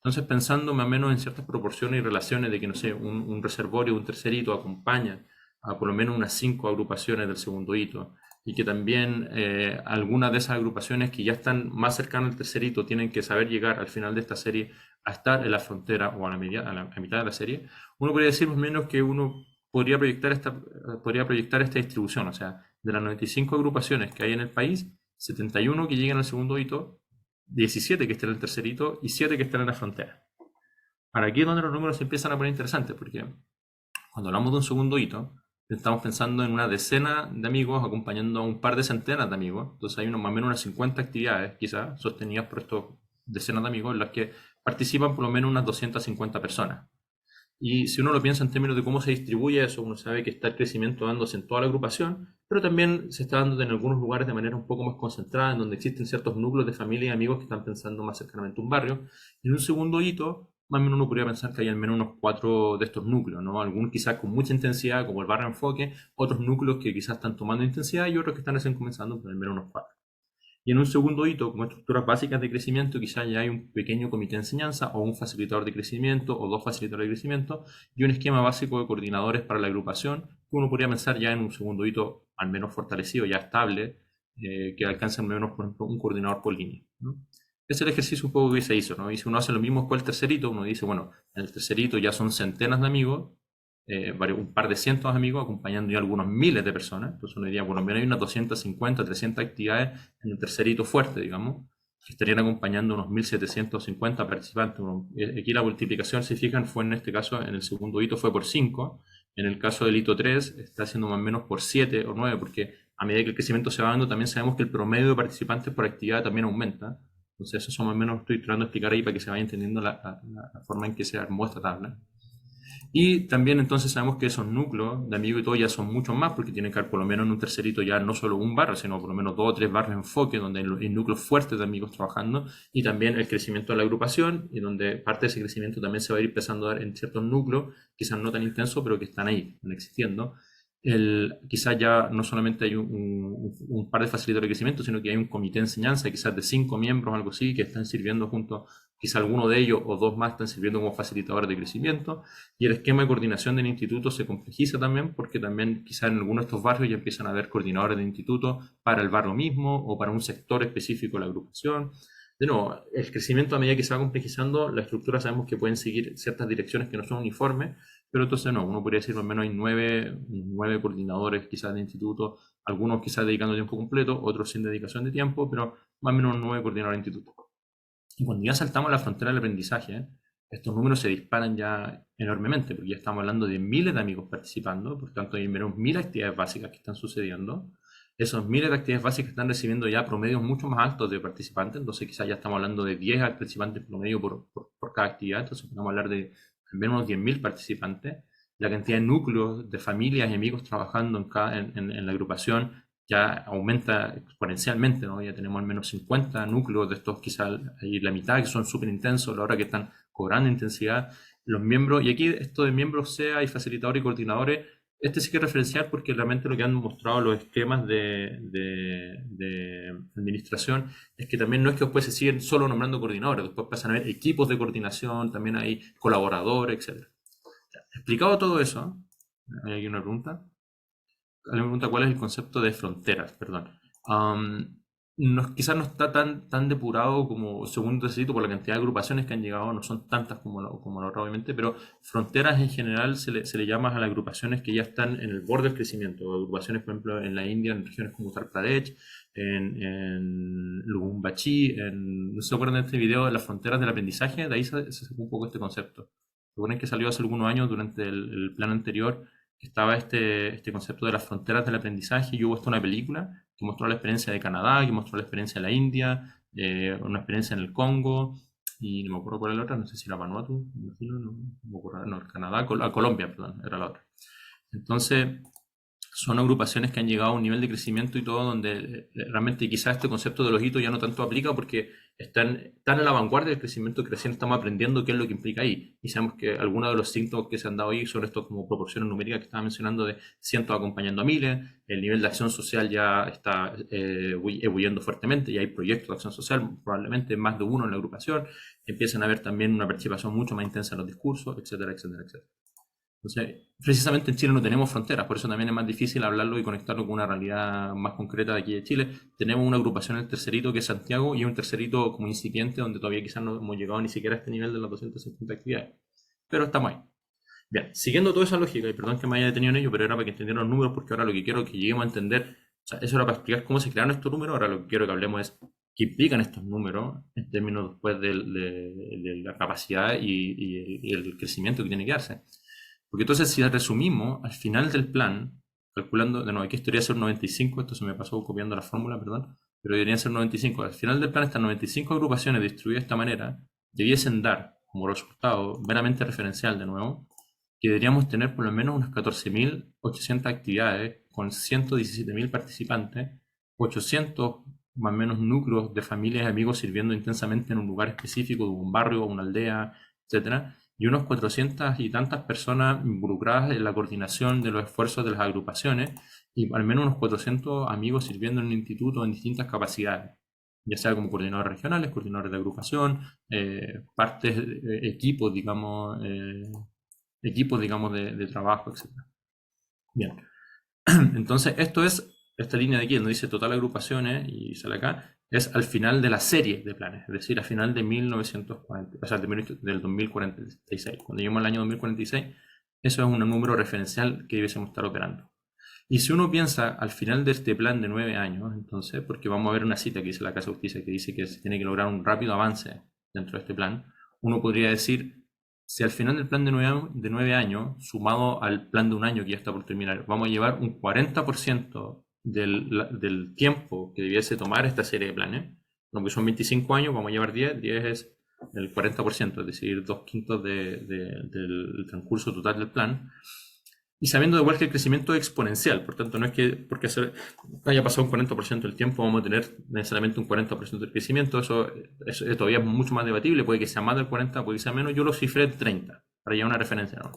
Entonces, pensando más o menos en ciertas proporciones y relaciones de que, no sé, un reservorio, un tercer hito acompaña a por lo menos unas 5 agrupaciones del segundo hito, y que también algunas de esas agrupaciones que ya están más cercanas al tercer hito tienen que saber llegar al final de esta serie a estar en la frontera o a mitad de la serie, uno podría decir más o menos que uno podría proyectar esta distribución. O sea, de las 95 agrupaciones que hay en el país, 71 que llegan al segundo hito, 17 que estén en el tercer hito y 7 que estén en la frontera. Ahora, aquí es donde los números se empiezan a poner interesantes, porque cuando hablamos de un segundo hito, estamos pensando en una decena de amigos acompañando a un par de centenas de amigos. Entonces hay más o menos unas 50 actividades, quizás, sostenidas por estos decenas de amigos, en las que participan por lo menos unas 250 personas. Y si uno lo piensa en términos de cómo se distribuye eso, uno sabe que está el crecimiento dándose en toda la agrupación, pero también se está dando en algunos lugares de manera un poco más concentrada, en donde existen ciertos núcleos de familia y amigos que están pensando más cercanamente un barrio. Y en un segundo hito, más o menos uno podría pensar que hay al menos unos 4 de estos núcleos, ¿no? Algunos quizás con mucha intensidad, como el barrio enfoque, otros núcleos que quizás están tomando intensidad y otros que están recién comenzando con al menos unos 4. Y en un segundo hito, como estructuras básicas de crecimiento, quizás ya hay un pequeño comité de enseñanza o un facilitador de crecimiento o 2 facilitadores de crecimiento y un esquema básico de coordinadores para la agrupación, que uno podría pensar ya en un segundo hito al menos fortalecido, ya estable, que alcance al menos, por ejemplo, un coordinador por línea, ¿no? Ese es el ejercicio un poco que se hizo, ¿no? Y si uno hace lo mismo con el tercer hito, uno dice, bueno, en el tercer hito ya son centenas de amigos, un par de cientos de amigos acompañando ya algunos miles de personas. Entonces uno diría, bueno, al menos hay unas 250, 300 actividades en el tercer hito fuerte, digamos, que estarían acompañando unos 1750 participantes. Aquí la multiplicación, si fijan, fue en este caso, en el segundo hito fue por 5, en el caso del hito 3 está siendo más o menos por 7 o 9, porque a medida que el crecimiento se va dando, también sabemos que el promedio de participantes por actividad también aumenta. Entonces eso más o menos estoy tratando de explicar ahí para que se vaya entendiendo la forma en que se armó esta tabla. Y también entonces sabemos que esos núcleos de amigos y todo ya son muchos más, porque tienen que haber por lo menos en un tercerito ya no solo un barrio, sino por lo menos 2 o 3 barrios de enfoque, donde hay núcleos fuertes de amigos trabajando, y también el crecimiento de la agrupación, y donde parte de ese crecimiento también se va a ir empezando a dar en ciertos núcleos, quizás no tan intensos, pero que están ahí, están existiendo. Quizás ya no solamente hay un par de facilitadores de crecimiento, sino que hay un comité de enseñanza, quizás de 5 miembros o algo así, que están sirviendo junto, quizás alguno de ellos o 2 más están sirviendo como facilitadores de crecimiento, y el esquema de coordinación del instituto se complejiza también, porque también quizás en algunos de estos barrios ya empiezan a haber coordinadores del instituto para el barrio mismo o para un sector específico de la agrupación. De nuevo, el crecimiento a medida que se va complejizando, la estructura sabemos que pueden seguir ciertas direcciones que no son uniformes, pero entonces no, uno podría decir al menos hay 9 coordinadores quizás de instituto, algunos quizás dedicando tiempo completo, otros sin dedicación de tiempo, pero más o menos 9 coordinadores de instituto. Y cuando ya saltamos la frontera del aprendizaje, estos números se disparan ya enormemente, porque ya estamos hablando de miles de amigos participando, por tanto hay menos 1000 actividades básicas que están sucediendo. Esos miles de actividades básicas están recibiendo ya promedios mucho más altos de participantes, entonces quizás ya estamos hablando de 10 participantes promedio por cada actividad, entonces podemos hablar de al menos unos 10.000 participantes. La cantidad de núcleos de familias y amigos trabajando en la agrupación ya aumenta exponencialmente, ¿no? Ya tenemos al menos 50 núcleos de estos, quizás hay la mitad que son súper intensos, la hora que están cobrando intensidad. Los miembros, y aquí esto de miembros SEA y facilitadores y coordinadores, este sí que es referencial porque realmente lo que han mostrado los esquemas de administración es que también no es que después se siguen solo nombrando coordinadores, después pasan a haber equipos de coordinación, también hay colaboradores, etc. Explicado todo eso, ¿hay aquí una pregunta? Alguien me pregunta cuál es el concepto de fronteras, perdón. Quizás no está tan depurado como segundo necesito por la cantidad de agrupaciones que han llegado, no son tantas como la otra obviamente, pero fronteras en general se le llama a las agrupaciones que ya están en el borde del crecimiento. Agrupaciones, por ejemplo, en la India, en regiones como Uttar Pradesh, en Lubumbashi, ¿no se acuerdan de este video de las fronteras del aprendizaje? De ahí se sacó un poco este concepto. Recuerden que salió hace algunos años durante el plan anterior, estaba este concepto de las fronteras del aprendizaje, y hubo hasta una película que mostró la experiencia de Canadá, que mostró la experiencia de la India, una experiencia en el Congo, y no me acuerdo cuál era la otra, no sé si era Vanuatu, no me acuerdo, no, Canadá, Colombia, perdón, era la otra. Entonces, son agrupaciones que han llegado a un nivel de crecimiento y todo donde realmente quizás este concepto de los hitos ya no tanto aplica porque están a la vanguardia del crecimiento que recién estamos aprendiendo qué es lo que implica ahí. Y sabemos que algunos de los síntomas que se han dado ahí son estos como proporciones numéricas que estaba mencionando de cientos acompañando a miles, el nivel de acción social ya está ebulliendo fuertemente y hay proyectos de acción social, probablemente más de uno en la agrupación, empiezan a haber también una participación mucho más intensa en los discursos, etcétera, etcétera, etcétera. Entonces, precisamente en Chile no tenemos fronteras, por eso también es más difícil hablarlo y conectarlo con una realidad más concreta de aquí de Chile. Tenemos una agrupación en el tercerito que es Santiago y un tercerito como incipiente donde todavía quizás no hemos llegado ni siquiera a este nivel de las 250 actividades. Pero estamos ahí. Bien, siguiendo toda esa lógica, y perdón que me haya detenido en ello, pero era para que entendieran los números porque ahora lo que quiero es que lleguemos a entender, o sea, eso era para explicar cómo se crearon estos números, ahora lo que quiero que hablemos es qué implican estos números en términos después de la capacidad y el crecimiento que tiene que darse. Porque entonces si resumimos, al final del plan, calculando, de nuevo, aquí esto debería ser 95, esto se me pasó copiando la fórmula, perdón, pero deberían ser 95. Al final del plan, estas 95 agrupaciones distribuidas de esta manera debiesen dar como resultado meramente referencial de nuevo, que deberíamos tener por lo menos unas 14.800 actividades con 117.000 participantes, 800 más o menos núcleos de familias y amigos sirviendo intensamente en un lugar específico, un barrio, una aldea, etcétera, y unos 400 y tantas personas involucradas en la coordinación de los esfuerzos de las agrupaciones, y al menos unos 400 amigos sirviendo en un instituto en distintas capacidades, ya sea como coordinadores regionales, coordinadores de agrupación, equipos, digamos, de trabajo, etc. Bien, entonces esto es, esta línea de aquí, donde dice total agrupaciones, y sale acá, es al final de la serie de planes, es decir, al final de 1940, o sea, del 2046. Cuando lleguemos al año 2046, eso es un número referencial que debiésemos estar operando. Y si uno piensa al final de este plan de 9 años, entonces, porque vamos a ver una cita que dice la Casa de Justicia que dice que se tiene que lograr un rápido avance dentro de este plan, uno podría decir, si al final del plan de 9 años, sumado al plan de un año que ya está por terminar, vamos a llevar un 40% del tiempo que debiese tomar esta serie de planes, aunque son 25 años, vamos a llevar 10 es el 40%, es decir, 2/5 del transcurso total del plan. Y sabiendo igual que el crecimiento es exponencial, por tanto, no es que porque haya pasado un 40% del tiempo vamos a tener necesariamente un 40% de crecimiento, eso todavía es mucho más debatible, puede que sea más del 40, puede que sea menos, yo lo cifré en 30, para llevar una referencia, ¿no?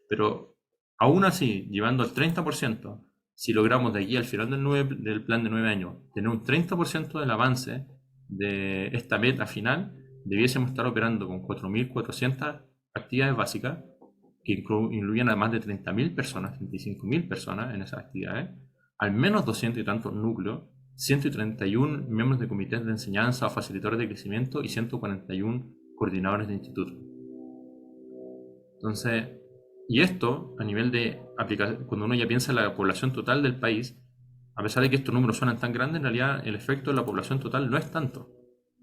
Pero aún así, llevando al 30%, si logramos de aquí al final del plan de 9 años tener un 30% del avance de esta meta final, debiésemos estar operando con 4.400 actividades básicas que incluyen a más de 30.000 personas, 35.000 personas en esas actividades, al menos 200 y tantos núcleos, 131 miembros de comités de enseñanza o facilitadores de crecimiento y 141 coordinadores de instituto. Entonces, y esto a nivel de aplicación, cuando uno ya piensa en la población total del país, a pesar de que estos números suenan tan grandes, en realidad el efecto de la población total no es tanto.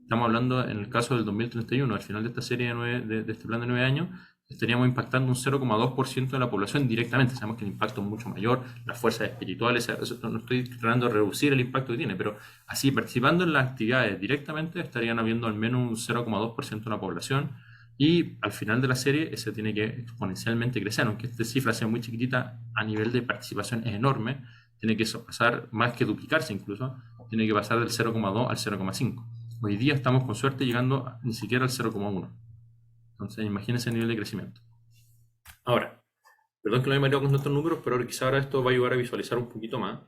Estamos hablando en el caso del 2031, al final de esta serie de este plan de 9 años, estaríamos impactando un 0,2% de la población directamente. Sabemos que el impacto es mucho mayor, las fuerzas espirituales, no estoy tratando de reducir el impacto que tiene, pero así participando en las actividades directamente estarían habiendo al menos un 0,2% de la población y al final de la serie ese tiene que exponencialmente crecer, aunque esta cifra sea muy chiquitita, a nivel de participación es enorme, tiene que pasar más que duplicarse incluso, tiene que pasar del 0,2 al 0,5. Hoy día estamos con suerte llegando ni siquiera al 0,1. Entonces, imagínense el nivel de crecimiento. Ahora, perdón que lo haya mareado con estos números, pero quizá ahora esto va a ayudar a visualizar un poquito más.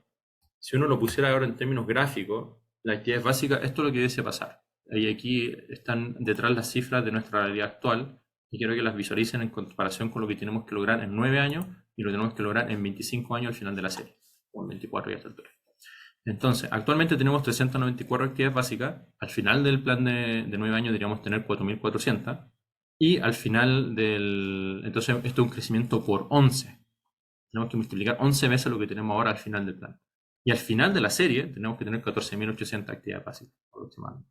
Si uno lo pusiera ahora en términos gráficos, la actividad básica, esto es lo que debe pasar. Y aquí están detrás las cifras de nuestra realidad actual y quiero que las visualicen en comparación con lo que tenemos que lograr en 9 años y lo que tenemos que lograr en 25 años al final de la serie, o en 24 y hasta el 3. Entonces, actualmente tenemos 394 actividades básicas. Al final del plan de 9 años deberíamos tener 4.400. Y al final entonces, esto es un crecimiento por 11. Tenemos que multiplicar 11 veces lo que tenemos ahora al final del plan. Y al final de la serie tenemos que tener 14.800 actividades básicas aproximadamente.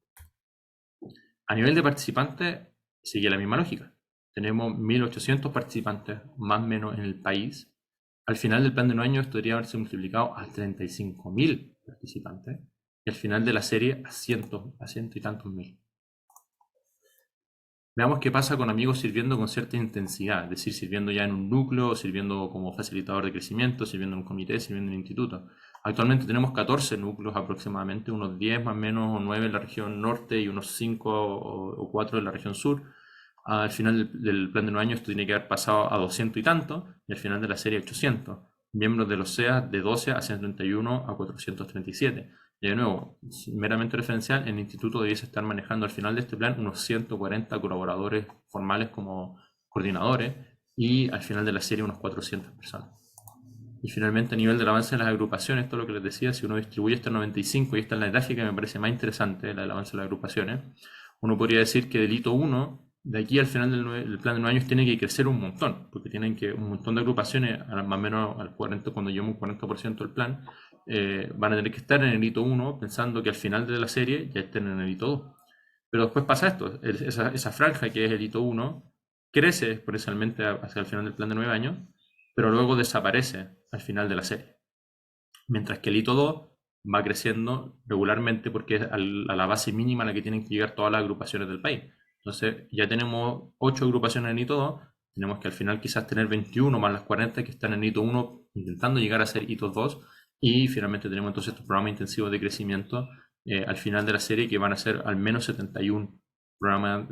A nivel de participantes, sigue la misma lógica. Tenemos 1.800 participantes más o menos en el país. Al final del plan de 9 años esto debería haberse multiplicado a 35.000 participantes. Y al final de la serie a ciento y tantos mil. Veamos qué pasa con amigos sirviendo con cierta intensidad, es decir, sirviendo ya en un núcleo, sirviendo como facilitador de crecimiento, sirviendo en un comité, sirviendo en un instituto. Actualmente tenemos 14 núcleos aproximadamente, unos 10 más o menos, o 9 en la región norte y unos 5 o 4 en la región sur. Al final del plan de 9 años esto tiene que haber pasado a 200 y tanto, y al final de la serie 800. Miembros de los SEA de 12 a 131 a 437. Y de nuevo, meramente referencial, el instituto debiese estar manejando al final de este plan unos 140 colaboradores formales como coordinadores y al final de la serie unos 400 personas. Y finalmente a nivel del avance de las agrupaciones, esto es lo que les decía, si uno distribuye este 95 y esta es la gráfica que me parece más interesante, la del avance de las agrupaciones, uno podría decir que del hito 1, de aquí al final del plan de 9 años tiene que crecer un montón, porque tienen que un montón de agrupaciones, más o menos al 40, cuando lleguemos un 40% del plan, van a tener que estar en el hito 1 pensando que al final de la serie ya estén en el hito 2. Pero después pasa esto, esa franja que es el hito 1 crece exponencialmente hacia el final del plan de 9 años, pero luego desaparece al final de la serie. Mientras que el hito 2 va creciendo regularmente porque es a la base mínima a la que tienen que llegar todas las agrupaciones del país. Entonces ya tenemos 8 agrupaciones en hito 2, tenemos que al final quizás tener 21 más las 40 que están en hito 1 intentando llegar a ser hito 2 y finalmente tenemos entonces estos programas intensivos de crecimiento al final de la serie que van a ser al menos 71 programas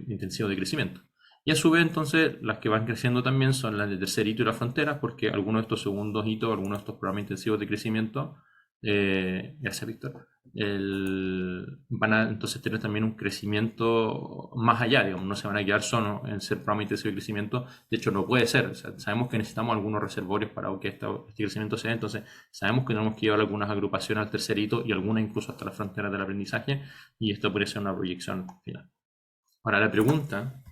intensivos de crecimiento. Y a su vez entonces las que van creciendo también son las de tercer hito y las fronteras porque algunos de estos segundos hitos, algunos de estos programas intensivos de crecimiento, gracias Víctor, van a entonces tener también un crecimiento más allá, digamos, no se van a quedar solo en ser programa intensivo de crecimiento, de hecho no puede ser, o sea, sabemos que necesitamos algunos reservorios para que este crecimiento se dé, entonces sabemos que tenemos que llevar algunas agrupaciones al tercer hito y algunas incluso hasta las fronteras del aprendizaje y esto puede ser una proyección final. Ahora la pregunta,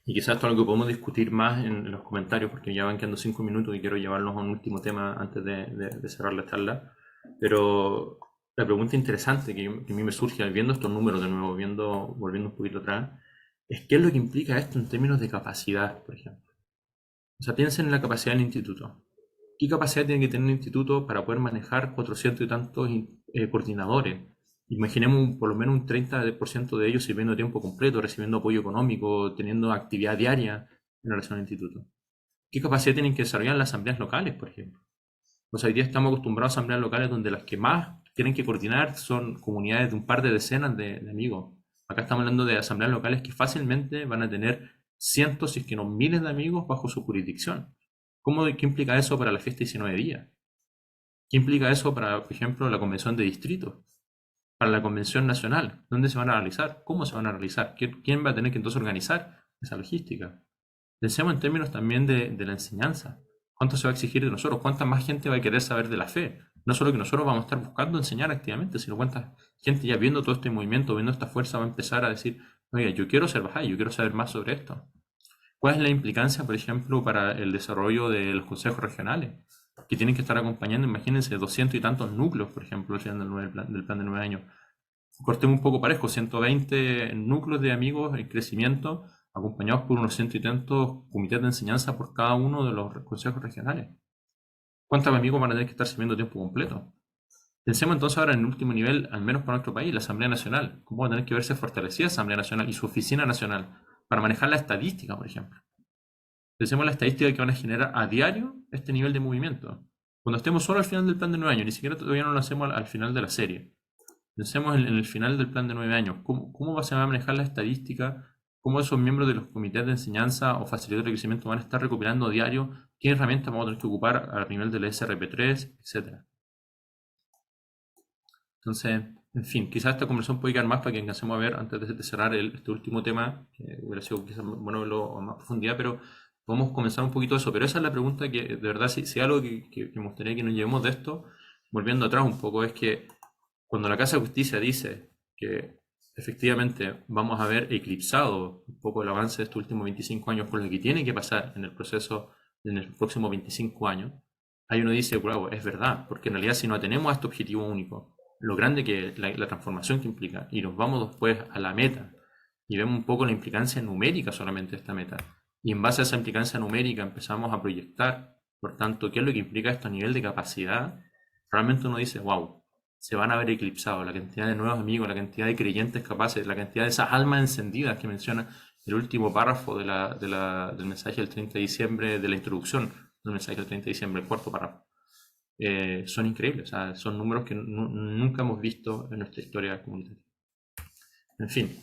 y quizás esto es algo que podemos discutir más en los comentarios porque ya van quedando 5 minutos y quiero llevarnos a un último tema antes de cerrar la charla. Pero la pregunta interesante que a mí me surge viendo estos números de nuevo, volviendo un poquito atrás, es qué es lo que implica esto en términos de capacidad, por ejemplo. O sea, piensen en la capacidad del instituto. ¿Qué capacidad tiene que tener un instituto para poder manejar 400 y tantos coordinadores Imaginemos por lo menos un 30% de ellos sirviendo a tiempo completo, recibiendo apoyo económico, teniendo actividad diaria en relación al instituto. ¿Qué capacidad tienen que desarrollar las asambleas locales, por ejemplo? Pues hoy día estamos acostumbrados a asambleas locales donde las que más tienen que coordinar son comunidades de un par de decenas de amigos. Acá estamos hablando de asambleas locales que fácilmente van a tener cientos, si es que no miles de amigos bajo su jurisdicción. ¿Qué implica eso para la fiesta 19 días? ¿Qué implica eso para, por ejemplo, la convención de distritos? Para la convención nacional, ¿dónde se van a realizar? ¿Cómo se van a realizar? ¿Quién va a tener que entonces organizar esa logística? Pensemos en términos también de la enseñanza. ¿Cuánto se va a exigir de nosotros? ¿Cuánta más gente va a querer saber de la fe? No solo que nosotros vamos a estar buscando enseñar activamente, sino cuánta gente ya viendo todo este movimiento, viendo esta fuerza, va a empezar a decir, oye, yo quiero ser Bahá'í, yo quiero saber más sobre esto. ¿Cuál es la implicancia, por ejemplo, para el desarrollo de los consejos regionales? Que tienen que estar acompañando, imagínense, 200 y tantos núcleos, por ejemplo, al final del plan de 9 años. Cortemos un poco parejo, 120 núcleos de amigos en crecimiento, acompañados por unos ciento y tantos comités de enseñanza por cada uno de los consejos regionales. ¿Cuántos amigos van a tener que estar sirviendo a tiempo completo? Pensemos entonces ahora en el último nivel, al menos para nuestro país, la Asamblea Nacional. ¿Cómo va a tener que verse fortalecida la Asamblea Nacional y su oficina nacional para manejar la estadística, por ejemplo? Pensemos en la estadística que van a generar a diario este nivel de movimiento. Cuando estemos solo al final del plan de 9 años, ni siquiera todavía no lo hacemos al final de la serie. Pensemos en el final del plan de 9 años. ¿Cómo se va a manejar la estadística? ¿Cómo esos miembros de los comités de enseñanza o facilitadores de crecimiento van a estar recopilando a diario? ¿Qué herramientas vamos a tener que ocupar a nivel del SRP3, etcétera? Entonces, en fin, quizás esta conversación puede quedar más para que alcancemos a ver antes de cerrar este último tema, que hubiera sido quizás bueno verlo a más profundidad, pero podemos comenzar un poquito eso. Pero esa es la pregunta que, de verdad, si algo que me gustaría que nos llevemos de esto, volviendo atrás un poco, es que cuando la Casa de Justicia dice que efectivamente vamos a ver eclipsado un poco el avance de estos últimos 25 años con lo que tiene que pasar en el proceso en el próximo 25 años, ahí uno dice, wow, es verdad, porque en realidad si no tenemos este objetivo único, lo grande que es la transformación que implica, y nos vamos después a la meta, y vemos un poco la implicancia numérica solamente de esta meta, y en base a esa implicancia numérica empezamos a proyectar, por tanto, qué es lo que implica esto a nivel de capacidad, realmente uno dice, wow, se van a ver eclipsados la cantidad de nuevos amigos, la cantidad de creyentes capaces, la cantidad de esas almas encendidas que menciona el último párrafo del mensaje del 30 de diciembre, de la introducción del mensaje del 30 de diciembre, el cuarto párrafo. Son increíbles, o sea, son números que nunca hemos visto en nuestra historia comunitaria. En fin,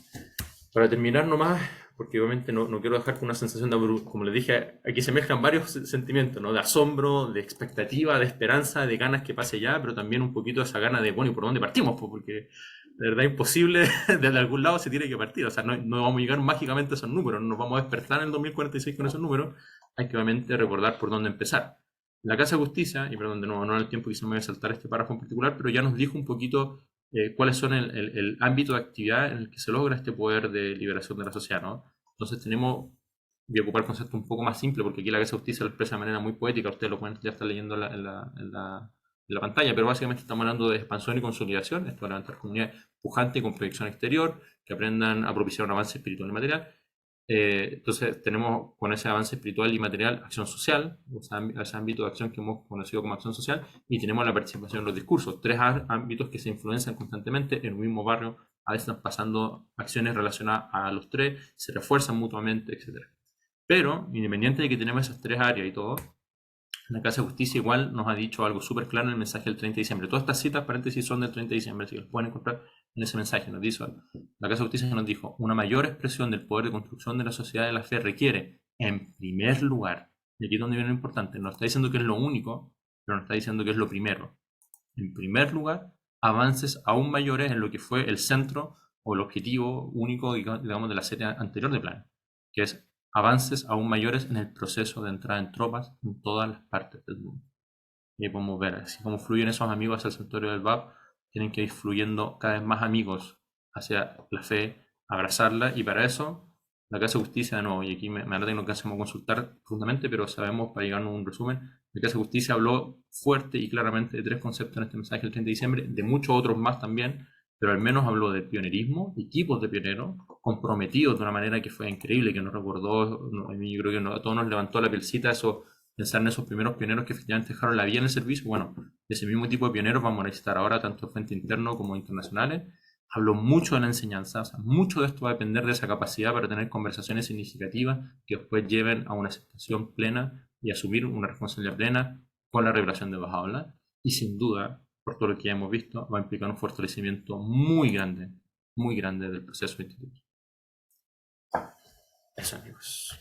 para terminar nomás, porque obviamente no quiero dejar con una sensación de, como les dije, aquí se mezclan varios sentimientos, ¿no? De asombro, de expectativa, de esperanza, de ganas que pase ya, pero también un poquito esa gana de, bueno, ¿y por dónde partimos? Pues porque de verdad imposible, desde algún lado se tiene que partir, o sea, no vamos a llegar mágicamente a esos números, no nos vamos a despertar en el 2046 con esos números, hay que obviamente recordar por dónde empezar. La Casa de Justicia, y perdón, de nuevo, no era el tiempo que se me voy a saltar este párrafo en particular, pero ya nos dijo un poquito cuáles son el ámbito de actividad en el que se logra este poder de liberación de la sociedad, ¿no? Entonces tenemos, voy a ocupar el concepto un poco más simple, porque aquí la Casa de Justicia lo expresa de manera muy poética, ustedes lo pueden ya estar leyendo en la pantalla, pero básicamente estamos hablando de expansión y consolidación, esto va a levantar comunidades pujantes con proyección exterior, que aprendan a propiciar un avance espiritual y material. Entonces tenemos con ese avance espiritual y material acción social, ese ámbito de acción que hemos conocido como acción social, y tenemos la participación en los discursos, tres ámbitos que se influencian constantemente en un mismo barrio, a veces están pasando acciones relacionadas a los tres, se refuerzan mutuamente, etc. Pero, independiente de que tenemos esas tres áreas y todo, la Casa de Justicia igual nos ha dicho algo súper claro en el mensaje del 30 de diciembre. Todas estas citas, paréntesis, son del 30 de diciembre, así que las pueden encontrar en ese mensaje. Nos dice, la Casa de Justicia nos dijo, una mayor expresión del poder de construcción de la sociedad de la fe requiere, en primer lugar, y aquí es donde viene lo importante, no está diciendo que es lo único, pero nos está diciendo que es lo primero. En primer lugar, avances aún mayores en lo que fue el centro o el objetivo único, digamos, de la serie anterior de plan, que es avances aún mayores en el proceso de entrada en tropas en todas las partes del mundo. Y ahí podemos ver, así como fluyen esos amigos hacia el santuario del BAP, tienen que ir fluyendo cada vez más amigos hacia la fe, abrazarla, y para eso la Casa de Justicia, de nuevo, y aquí me agrada que no alcancemos a consultar profundamente, pero sabemos, para llegarnos a un resumen, la Casa de Justicia habló fuerte y claramente de tres conceptos en este mensaje del 30 de diciembre, de muchos otros más también, pero al menos habló de pionerismo, equipos de pioneros, comprometidos de una manera que fue increíble, que nos recordó, yo creo que a todos nos levantó la pielcita eso, pensar en esos primeros pioneros que efectivamente dejaron la vida en el servicio. Bueno, ese mismo tipo de pioneros vamos a necesitar ahora, tanto fuente interno como internacionales. Hablo mucho de la enseñanza, o sea, mucho de esto va a depender de esa capacidad para tener conversaciones significativas que después lleven a una aceptación plena y asumir una responsabilidad plena con la regulación de baja ola. Y sin duda, por todo lo que ya hemos visto, va a implicar un fortalecimiento muy grande del proceso instituto. Eso, amigos.